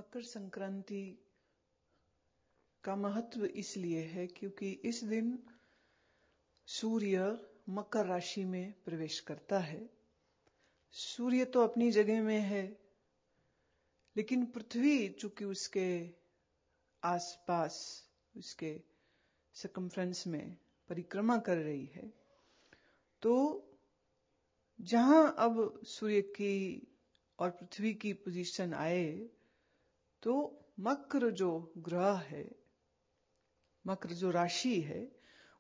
मकर संक्रांति का महत्व इसलिए है क्योंकि इस दिन सूर्य मकर राशि में प्रवेश करता है। सूर्य तो अपनी जगह में है, लेकिन पृथ्वी चूंकि उसके आसपास उसके सर्कमफ्रेंस में परिक्रमा कर रही है, तो जहां अब सूर्य की और पृथ्वी की पोजीशन आए तो मकर जो ग्रह है, मकर जो राशि है,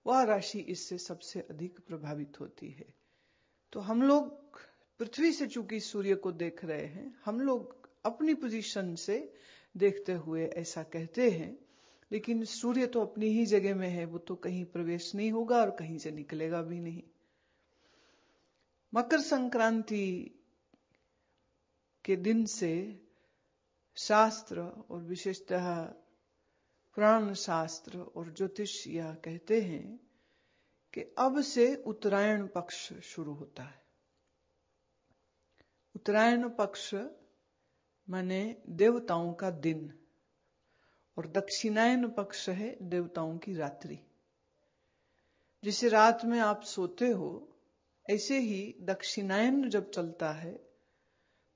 वह राशि इससे सबसे अधिक प्रभावित होती है। तो हम लोग पृथ्वी से चूंकि सूर्य को देख रहे हैं, हम लोग अपनी पोजीशन से देखते हुए ऐसा कहते हैं, लेकिन सूर्य तो अपनी ही जगह में है, वो तो कहीं प्रवेश नहीं होगा और कहीं से निकलेगा भी नहीं। मकर संक्रांति के दिन से शास्त्र और विशेषतः पुराण शास्त्र और ज्योतिष यह कहते हैं कि अब से उत्तरायण पक्ष शुरू होता है। उत्तरायण पक्ष माने देवताओं का दिन, और दक्षिणायन पक्ष है देवताओं की रात्रि। जिसे रात में आप सोते हो, ऐसे ही दक्षिणायन जब चलता है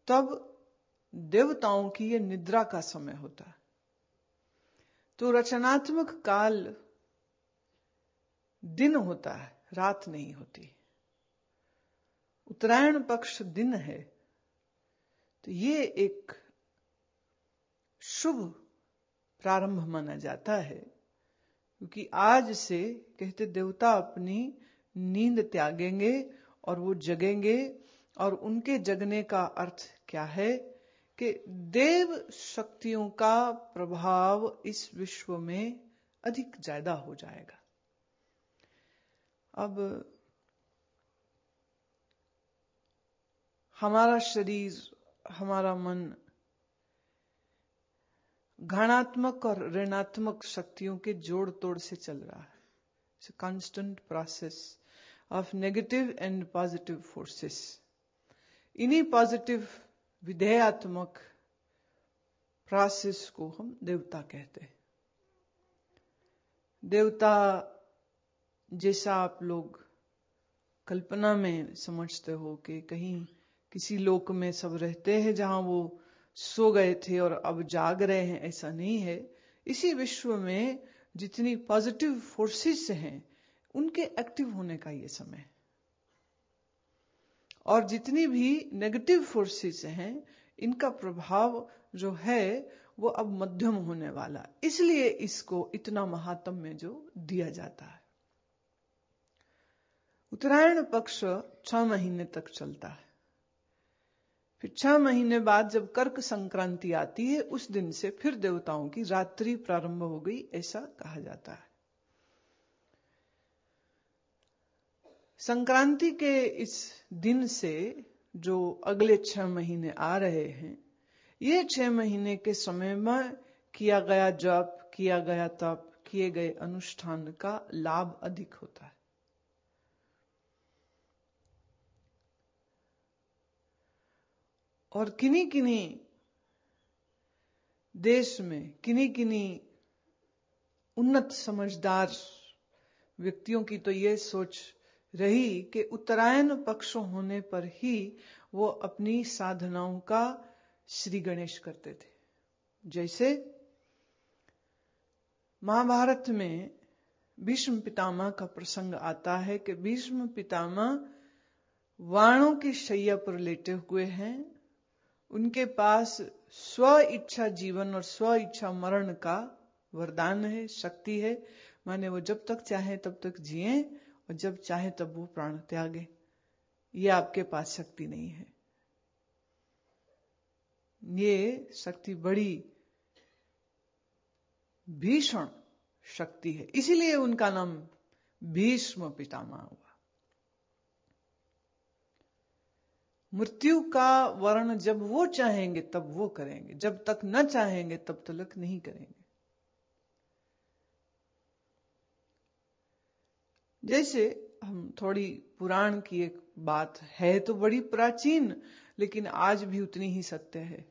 तब देवताओं की यह निद्रा का समय होता है। तो रचनात्मक काल दिन होता है, रात नहीं होती। उत्तरायण पक्ष दिन है, तो ये एक शुभ प्रारंभ माना जाता है, क्योंकि आज से कहते देवता अपनी नींद त्यागेंगे और वो जगेंगे। और उनके जगने का अर्थ क्या है कि देव शक्तियों का प्रभाव इस विश्व में अधिक ज्यादा हो जाएगा। अब हमारा शरीर, हमारा मन घणात्मक और ऋणात्मक शक्तियों के जोड़ तोड़ से चल रहा है। It's a constant process of negative and positive forces. इन्हीं पॉजिटिव विधेयात्मक प्रोसेस को हम देवता कहते हैं। देवता जैसा आप लोग कल्पना में समझते हो कि कहीं किसी लोक में सब रहते हैं जहां वो सो गए थे और अब जाग रहे हैं, ऐसा नहीं है। इसी विश्व में जितनी पॉजिटिव फोर्सेस हैं, उनके एक्टिव होने का ये समय है, और जितनी भी नेगेटिव फोर्सेस हैं, इनका प्रभाव जो है वो अब मध्यम होने वाला। इसलिए इसको इतना महात्म्य जो दिया जाता है। उत्तरायण पक्ष 6 महीने तक चलता है। फिर 6 महीने बाद जब कर्क संक्रांति आती है, उस दिन से फिर देवताओं की रात्रि प्रारंभ हो गई, ऐसा कहा जाता है। संक्रांति के इस दिन से जो अगले 6 महीने आ रहे हैं, ये 6 महीने के समय में किया गया जप, किया गया तप, किए गए अनुष्ठान का लाभ अधिक होता है। और किन्हीं किन्हीं देश में किन्हीं किन्हीं उन्नत समझदार व्यक्तियों की तो ये सोच रही कि उत्तरायण पक्ष होने पर ही वो अपनी साधनाओं का श्री गणेश करते थे। जैसे महाभारत में भीष्म पितामह का प्रसंग आता है कि भीष्म पितामह वाणों की शैया पर लेटे हुए हैं। उनके पास स्व इच्छा जीवन और स्व इच्छा मरण का वरदान है, शक्ति है। माने वो जब तक चाहे तब तक जिए और जब चाहे तब वो प्राण त्यागे। ये आपके पास शक्ति नहीं है। ये शक्ति बड़ी भीषण शक्ति है, इसीलिए उनका नाम भीष्म पितामह हुआ। मृत्यु का वर्ण जब वो चाहेंगे तब वो करेंगे, जब तक न चाहेंगे तब तक नहीं करेंगे। जैसे हम थोड़ी पुराण की एक बात है, तो बड़ी प्राचीन, लेकिन आज भी उतनी ही सत्य है।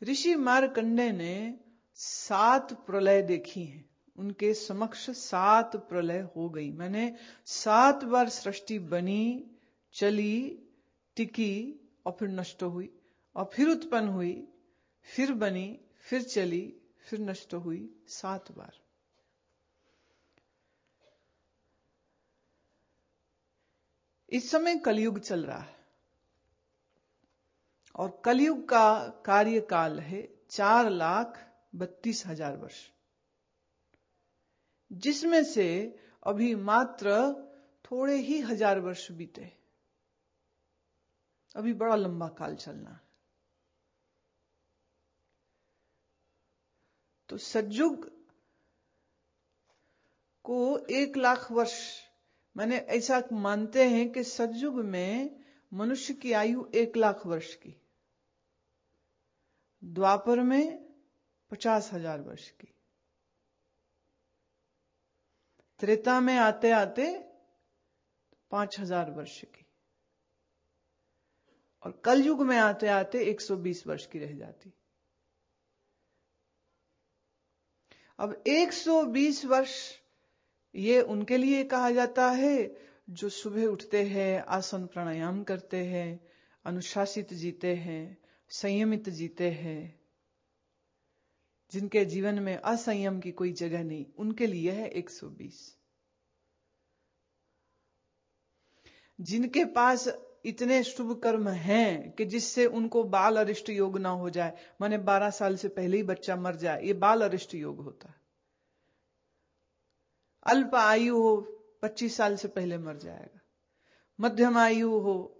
ऋषि मार्कंडेय ने 7 प्रलय देखी हैं। उनके समक्ष 7 प्रलय हो गई, मैंने 7 बार सृष्टि बनी, चली, टिकी और फिर नष्ट हुई, और फिर उत्पन्न हुई, फिर बनी, फिर चली, फिर नष्ट हुई, 7 बार। इस समय कलयुग चल रहा है और कलयुग का कार्यकाल है 4,32,000 वर्ष, जिसमें से अभी मात्र थोड़े ही 1000 वर्ष बीते। अभी बड़ा लंबा काल चलना है। तो सतयुग को 1,00,000 वर्ष, मैंने ऐसा मानते हैं कि सतयुग में मनुष्य की आयु 1,00,000 वर्ष की, द्वापर में 50,000 वर्ष की, त्रेता में आते आते 5,000 वर्ष की, और कलयुग में आते आते 120 वर्ष की रह जाती। अब 120 वर्ष ये उनके लिए कहा जाता है जो सुबह उठते हैं, आसन प्राणायाम करते हैं, अनुशासित जीते हैं, संयमित जीते हैं, जिनके जीवन में असंयम की कोई जगह नहीं, उनके लिए है 120। जिनके पास इतने शुभ कर्म हैं कि जिससे उनको बाल अरिष्ट योग ना हो जाए, माने 12 साल से पहले ही बच्चा मर जाए, ये बाल अरिष्ट योग होता है। अल्प आयु हो 25 साल से पहले मर जाएगा, मध्यम आयु हो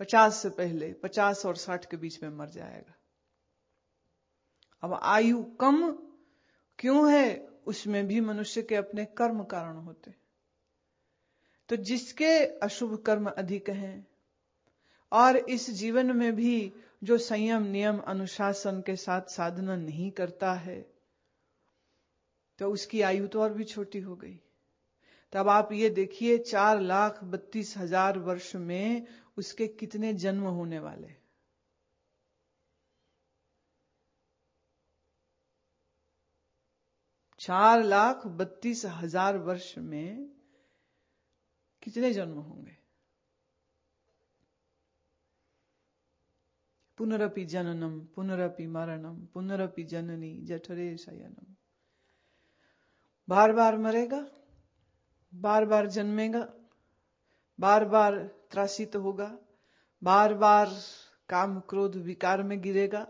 50 से पहले, 50 और 60 के बीच में मर जाएगा। अब आयु कम क्यों है? उसमें भी मनुष्य के अपने कर्म कारण होते। तो जिसके अशुभ कर्म अधिक हैं और इस जीवन में भी जो संयम नियम अनुशासन के साथ साधना नहीं करता है, तो उसकी आयु तो और भी छोटी हो गई। तब आप ये देखिए 4,32,000 वर्ष में उसके कितने जन्म होने वाले। चार 4,32,000 वर्ष में कितने जन्म होंगे? पुनरपि जननम पुनरपि मरणम पुनरपि जननी जठरे शयनम। बार बार मरेगा, बार बार जन्मेगा, बार बार त्रासित होगा, बार बार काम क्रोध विकार में गिरेगा,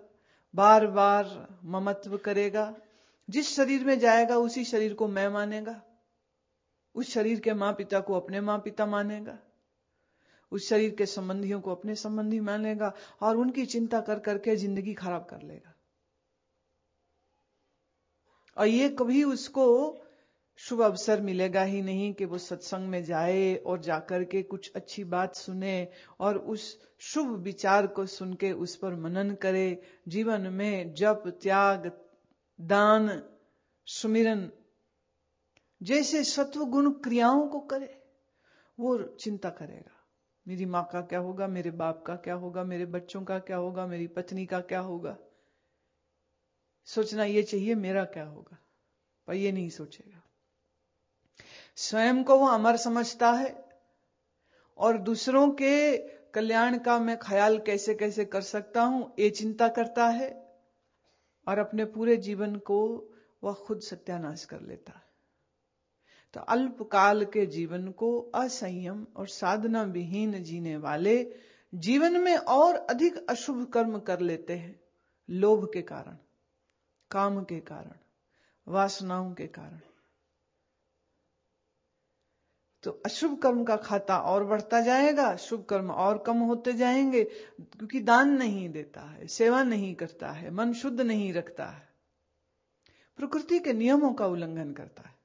बार बार ममत्व करेगा। जिस शरीर में जाएगा उसी शरीर को मैं मानेगा, उस शरीर के मां पिता को अपने मां पिता मानेगा, उस शरीर के संबंधियों को अपने संबंधी मानेगा, और उनकी चिंता कर करके जिंदगी खराब कर लेगा। और ये कभी उसको शुभ अवसर मिलेगा ही नहीं कि वो सत्संग में जाए और जाकर के कुछ अच्छी बात सुने और उस शुभ विचार को सुन के उस पर मनन करे, जीवन में जप त्याग दान सुमिरन जैसे सत्वगुण क्रियाओं को करे। वो चिंता करेगा, मेरी माँ का क्या होगा, मेरे बाप का क्या होगा, मेरे बच्चों का क्या होगा, मेरी पत्नी का क्या होगा। सोचना ये चाहिए मेरा क्या होगा, पर ये नहीं सोचेगा। स्वयं को वो अमर समझता है और दूसरों के कल्याण का मैं ख्याल कैसे कैसे कर सकता हूं, ये चिंता करता है, और अपने पूरे जीवन को वह खुद सत्यानाश कर लेता है। तो अल्पकाल के जीवन को असंयम और साधना विहीन जीने वाले जीवन में और अधिक अशुभ कर्म कर लेते हैं, लोभ के कारण, काम के कारण, वासनाओं के कारण। तो अशुभ कर्म का खाता और बढ़ता जाएगा, शुभ कर्म और कम होते जाएंगे, क्योंकि दान नहीं देता है, सेवा नहीं करता है, मन शुद्ध नहीं रखता है, प्रकृति के नियमों का उल्लंघन करता है।